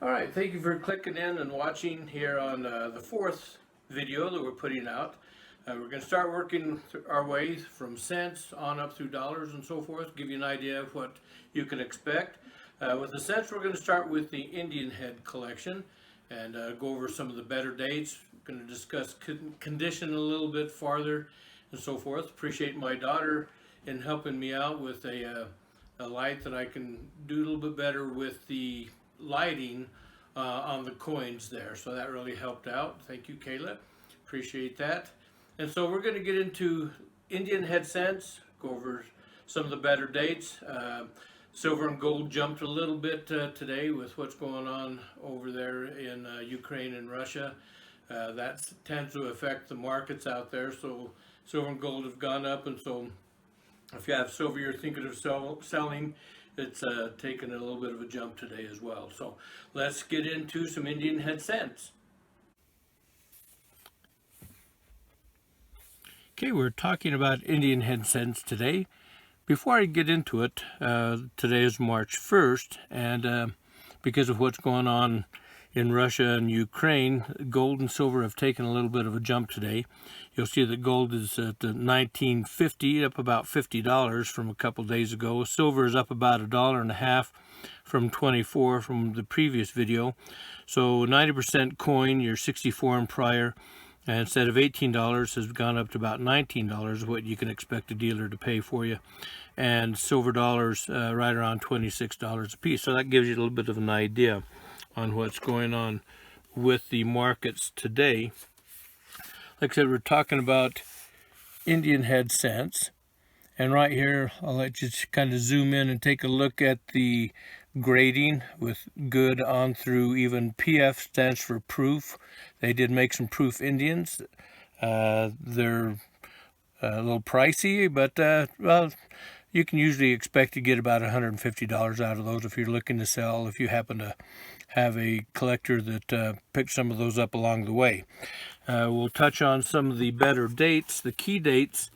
All right, thank you for clicking in and watching here on the fourth video that we're putting out. We're going to start working our way from cents on up through dollars and so forth, give you an idea of what you can expect. With the cents, we're going to start with the Indian head collection and go over some of the better dates. We're going to discuss condition a little bit farther and so forth. Appreciate my daughter in helping me out with a light that I can do a little bit better with the lighting on the coins there. So that really helped out. Thank you, Kayla. Appreciate that. And so we're going to get into Indian head cents, go over some of the better dates. Silver and gold jumped a little bit today with what's going on over there in Ukraine and Russia. That tends to affect the markets out there. So silver and gold have gone up, and so if you have silver you're thinking of selling, it's taken a little bit of a jump today as well. So let's get into some Indian head cents. Okay, we're talking about Indian head cents today. Before I get into it, today is March 1st, and because of what's going on in Russia and Ukraine, gold and silver have taken a little bit of a jump today. You'll see that gold is at $19.50, up about $50 from a couple days ago. Silver is up about $1.50 from 24 from the previous video. So 90% coin, your 64 and prior, and instead of $18 has gone up to about $19, what you can expect a dealer to pay for you. And silver dollars right around $26 a piece. So that gives you a little bit of an idea on what's going on with the markets today. Like I said, we're talking about Indian head cents. And right here, I'll let you kind of zoom in and take a look at the grading with good on through. Even PF stands for proof. They did make some proof Indians. They're a little pricey, but well, you can usually expect to get about $150 out of those if you're looking to sell, if you happen to have a collector that picks some of those up along the way. We'll touch on some of the better dates. The key dates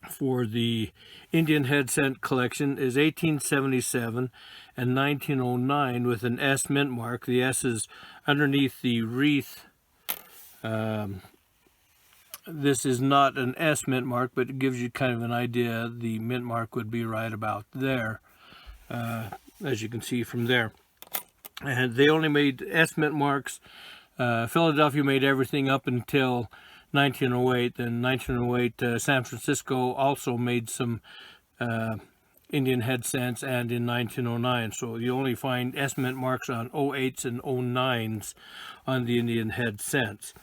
for the Indian head cent collection is 1877 and 1909 with an S mint mark. The S is underneath the wreath. This is not an S mint mark, but it gives you kind of an idea. The mint mark would be right about there, as you can see from there. And they only made S mint marks. Philadelphia made everything up until 1908. Then 1908, San Francisco also made some Indian head cents, and in 1909. So you only find S mint marks on 08s and 09s on the Indian head cents.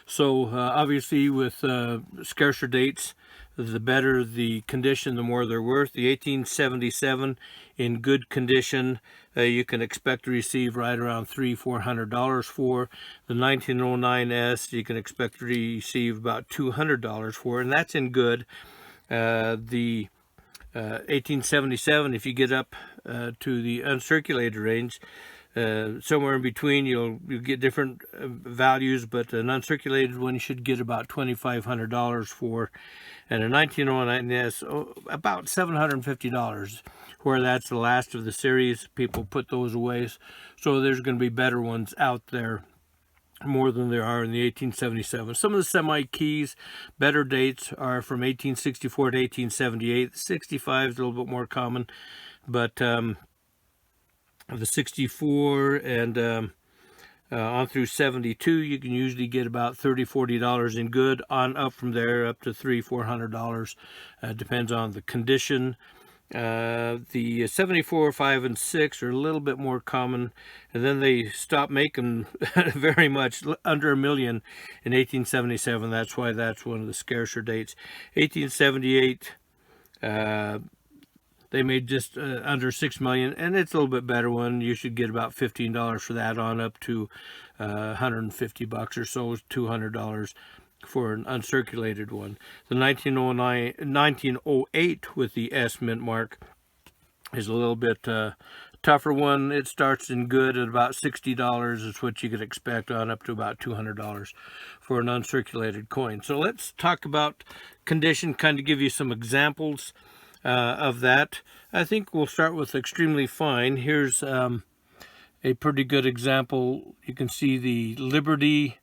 So obviously with scarcer dates, the better the condition, the more they're worth. The 1877 in good condition, you can expect to receive right around $300-400 for. The 1909S, you can expect to receive about $200 for, and that's in good. The 1877, if you get up to the uncirculated range, somewhere in between, you'll get different values, but an uncirculated one you should get about $2,500 for, and a 1909S about $750, where that's the last of the series. People put those away, so there's going to be better ones out there, more than there are in the 1877. Some of the semi-keys, better dates are from 1864 to 1878. 65 is a little bit more common, but the 64 and on through 72, you can usually get about $30-40 in good. On up from there, up to $300-400. Depends on the condition. The 74, 5, and 6 are a little bit more common, and then they stopped making very much, under $1 million in 1877. That's why that's one of the scarcer dates. 1878, they made just under $6 million, and it's a little bit better one. You should get about $15 for that, on up to $150 or so, $200 for an uncirculated one. The 1908 with the S mint mark is a little bit tougher one. It starts in good at about $60 is what you could expect, on up to about $200 for an uncirculated coin. So let's talk about condition, kind of give you some examples of that. I think we'll start with extremely fine. Here's a pretty good example. You can see the Liberty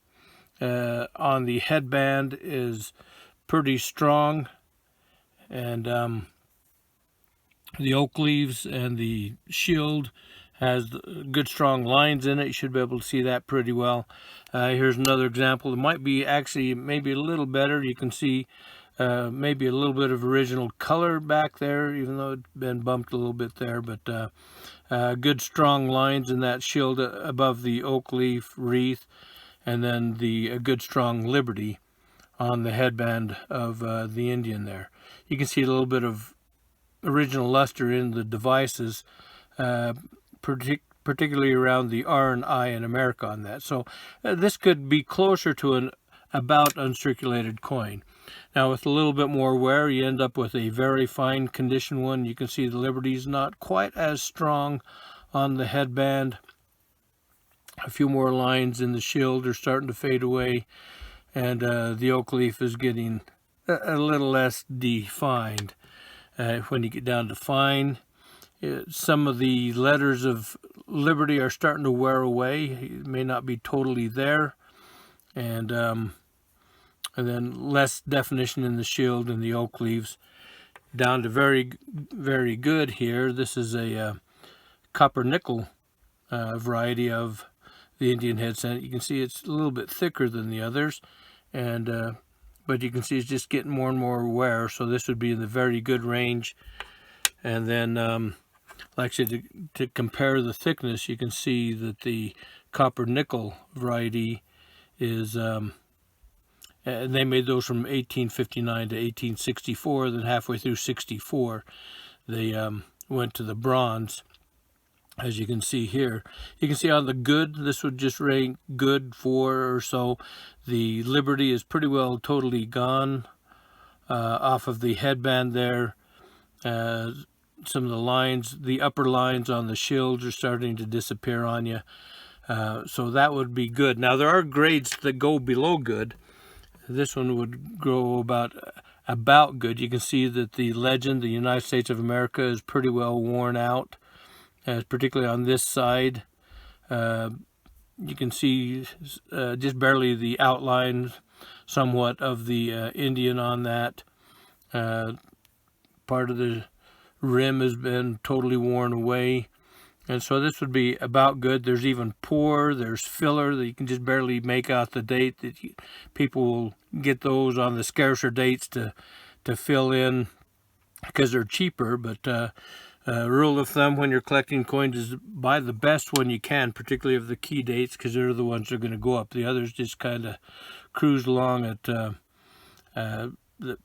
on the headband is pretty strong, and the oak leaves and the shield has good strong lines in it. You should be able to see that pretty well. Here's another example. It might be actually maybe a little better. You can see maybe a little bit of original color back there, even though it's been bumped a little bit there, but good strong lines in that shield above the oak leaf wreath, and then the good strong Liberty on the headband of the Indian there. You can see a little bit of original luster in the devices, particularly around the R and I in America on that. So this could be closer to an about uncirculated coin. Now with a little bit more wear, you end up with a very fine condition one. You can see the Liberty's not quite as strong on the headband. A few more lines in the shield are starting to fade away, and the oak leaf is getting a little less defined. When you get down to fine, some of the letters of Liberty are starting to wear away. It may not be totally there, and then less definition in the shield and the oak leaves. Down to very, very good here. This is a copper nickel variety of the Indian head cent. You can see it's a little bit thicker than the others, and but you can see it's just getting more and more wear, so this would be in the very good range. And then like I said, to compare the thickness, you can see that the copper nickel variety is and they made those from 1859 to 1864. Then halfway through 64 they went to the bronze. As you can see here, you can see on the good, this would just rank good 4 or so. The Liberty is pretty well totally gone off of the headband there. Some of the lines, the upper lines on the shields are starting to disappear on you. So that would be good. Now there are grades that go below good. This one would go about good. You can see that the legend, the United States of America, is pretty well worn out. Particularly on this side, you can see just barely the outline somewhat of the Indian on that. Part of the rim has been totally worn away, and so this would be about good. There's even poor, there's filler that you can just barely make out the date. That people will get those on the scarcer dates to fill in because they're cheaper, but rule of thumb when you're collecting coins is buy the best one you can, particularly of the key dates, because they're the ones that are going to go up. The others just kind of cruise along at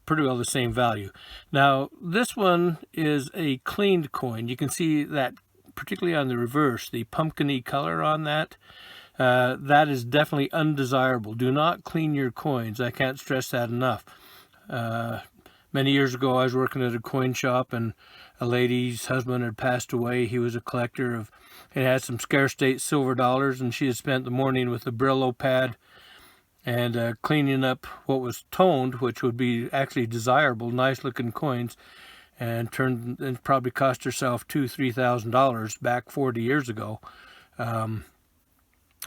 pretty well the same value. Now this one is a cleaned coin. You can see that particularly on the reverse, the pumpkin-y color on that. That is definitely undesirable. Do not clean your coins. I can't stress that enough. Many years ago I was working at a coin shop, and a lady's husband had passed away. He was a collector of, and had some scarce date silver dollars, and she had spent the morning with a Brillo pad and cleaning up what was toned, which would be actually desirable, nice looking coins, and probably cost herself $2,000–3,000 back 40 years ago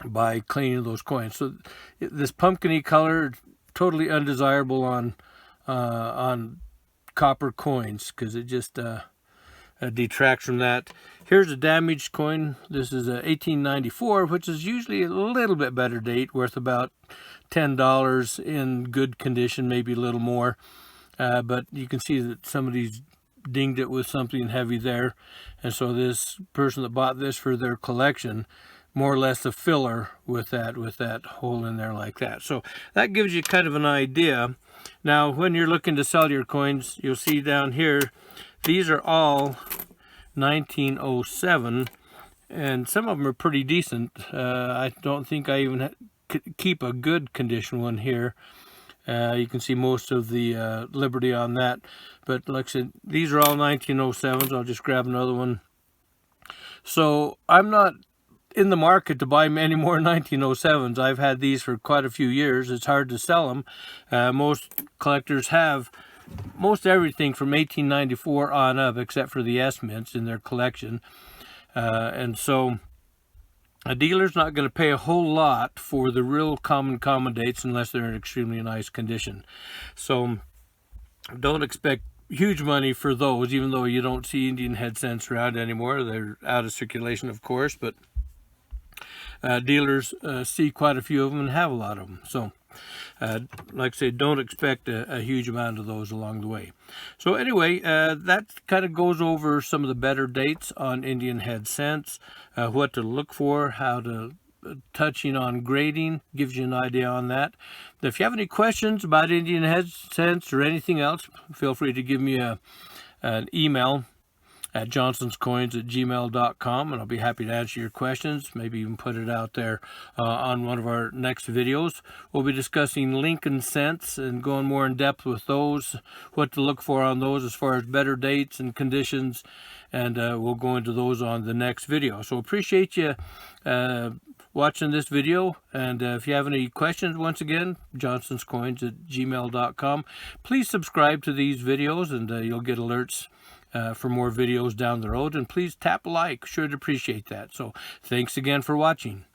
by cleaning those coins. So this pumpkin-y color, totally undesirable on copper coins, because it just detracts from that. Here's a damaged coin. This is a 1894, which is usually a little bit better date, worth about $10 in good condition, maybe a little more. But you can see that somebody's dinged it with something heavy there, and so this person that bought this for their collection, more or less a filler with that hole in there like that. So that gives you kind of an idea. Now when you're looking to sell your coins, you'll see down here these are all 1907, and some of them are pretty decent. I don't think I even keep a good condition one here. You can see most of the Liberty on that, but like I said, these are all 1907s. I'll just grab another one. So I'm not in the market to buy many more 1907s. I've had these for quite a few years. It's hard to sell them. Most collectors have most everything from 1894 on up, except for the S mints in their collection, and so A dealer's not going to pay a whole lot for the real common dates unless they're in extremely nice condition. So don't expect huge money for those, even though you don't see Indian head scents around anymore. They're out of circulation, of course, but dealers see quite a few of them and have a lot of them. So like I say, don't expect a huge amount of those along the way. So anyway, that kind of goes over some of the better dates on Indian head scents, what to look for, how to touching on grading, gives you an idea on that. If you have any questions about Indian head scents or anything else, feel free to give me an email at johnsonscoins@gmail.com, and I'll be happy to answer your questions, maybe even put it out there on one of our next videos. We'll be discussing Lincoln scents and going more in depth with those, what to look for on those as far as better dates and conditions, and we'll go into those on the next video. So appreciate you watching this video, and if you have any questions, once again, johnsonscoins@gmail.com. Please subscribe to these videos, and you'll get alerts for more videos down the road, and please tap like. Sure to appreciate that. So thanks again for watching.